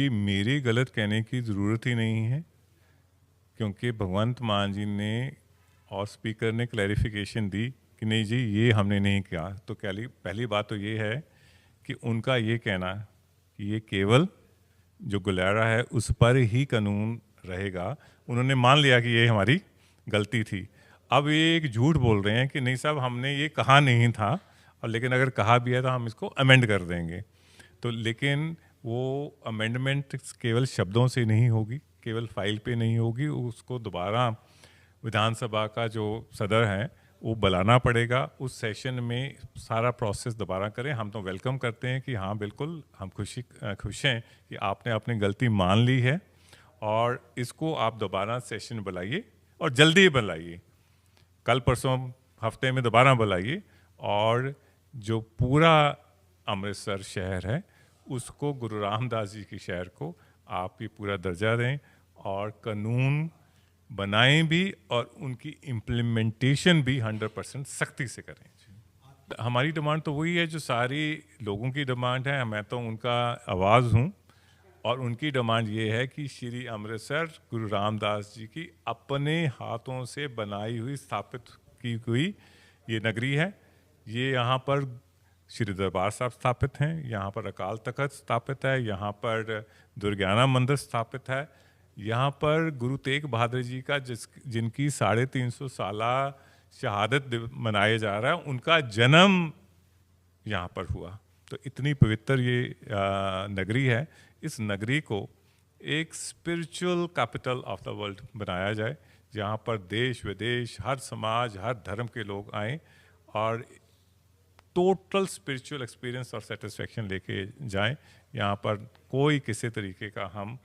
कि मेरे गलत कहने की ज़रूरत ही नहीं है, क्योंकि भगवंत मान जी ने और स्पीकर ने क्लैरिफिकेशन दी कि नहीं जी ये हमने नहीं किया। तो पहली बात तो ये है कि उनका ये कहना कि ये केवल जो गुलेरा है उस पर ही कानून रहेगा, उन्होंने मान लिया कि ये हमारी गलती थी। अब ये एक झूठ बोल रहे हैं कि नहीं साहब हमने ये कहा नहीं था, और लेकिन अगर कहा भी है तो हम इसको अमेंड कर देंगे। तो लेकिन वो अमेंडमेंट केवल शब्दों से नहीं होगी, केवल फाइल पे नहीं होगी, उसको दोबारा विधानसभा का जो सदर है वो बुलाना पड़ेगा, उस सेशन में सारा प्रोसेस दोबारा करें। हम तो वेलकम करते हैं कि हाँ बिल्कुल हम खुश हैं कि आपने अपनी गलती मान ली है, और इसको आप दोबारा सेशन बुलाइए और जल्दी बुलाइए, कल परसों हफ्ते में दोबारा बुलाइए, और जो पूरा अमृतसर शहर है उसको गुरु रामदास जी के शहर को आप ये पूरा दर्जा दें, और कानून बनाएं भी और उनकी इम्प्लीमेंटेशन भी 100% सख्ती से करें। हमारी डिमांड तो वही है जो सारी लोगों की डिमांड है, मैं तो उनका आवाज़ हूँ, और उनकी डिमांड ये है कि श्री अमृतसर गुरु रामदास जी की अपने हाथों से बनाई हुई स्थापित की हुई ये नगरी है। ये यहाँ पर श्री दरबार साहब स्थापित हैं, यहाँ पर अकाल तख्त स्थापित है, यहाँ पर दुर्गाना मंदिर स्थापित है, यहाँ पर गुरु तेग बहादुर जी का जिनकी 350 साला शहादत मनाया जा रहा है, उनका जन्म यहाँ पर हुआ। तो इतनी पवित्र ये नगरी है, इस नगरी को एक spiritual capital of the world बनाया जाए, जहाँ पर देश विदेश हर समाज हर धर्म के लोग आएँ और टोटल स्पिरिचुअल एक्सपीरियंस और सेटिस्फेक्शन लेके जाएं। यहाँ पर कोई किसी तरीके का हम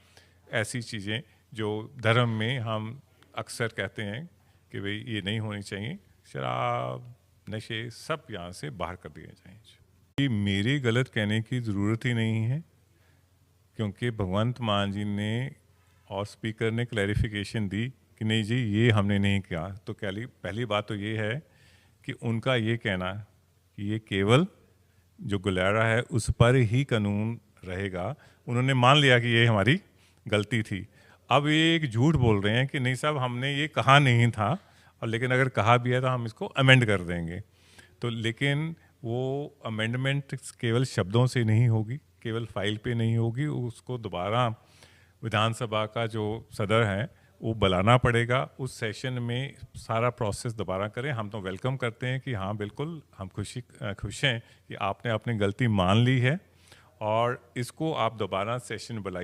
ऐसी चीज़ें जो धर्म में हम अक्सर कहते हैं कि भाई ये नहीं होनी चाहिए, शराब नशे सब यहाँ से बाहर कर दिए जाएं। कि मेरे गलत कहने की ज़रूरत ही नहीं है, क्योंकि भगवंत मान जी ने और स्पीकर ने क्लैरिफिकेशन दी कि नहीं जी ये हमने नहीं किया। तो पहली बात तो ये है कि उनका ये कहना कि ये केवल जो गुलेरा है उस पर ही कानून रहेगा, उन्होंने मान लिया कि ये हमारी गलती थी। अब ये एक झूठ बोल रहे हैं कि नहीं साहब हमने ये कहा नहीं था, और लेकिन अगर कहा भी है तो हम इसको अमेंड कर देंगे। तो लेकिन वो अमेंडमेंट केवल शब्दों से नहीं होगी, केवल फाइल पे नहीं होगी, उसको दोबारा विधानसभा का जो सदर है वो बुलाना पड़ेगा, उस सेशन में सारा प्रोसेस दोबारा करें। हम तो वेलकम करते हैं कि हाँ बिल्कुल हम खुश हैं कि आपने अपनी गलती मान ली है, और इसको आप दोबारा सेशन बुलाइए।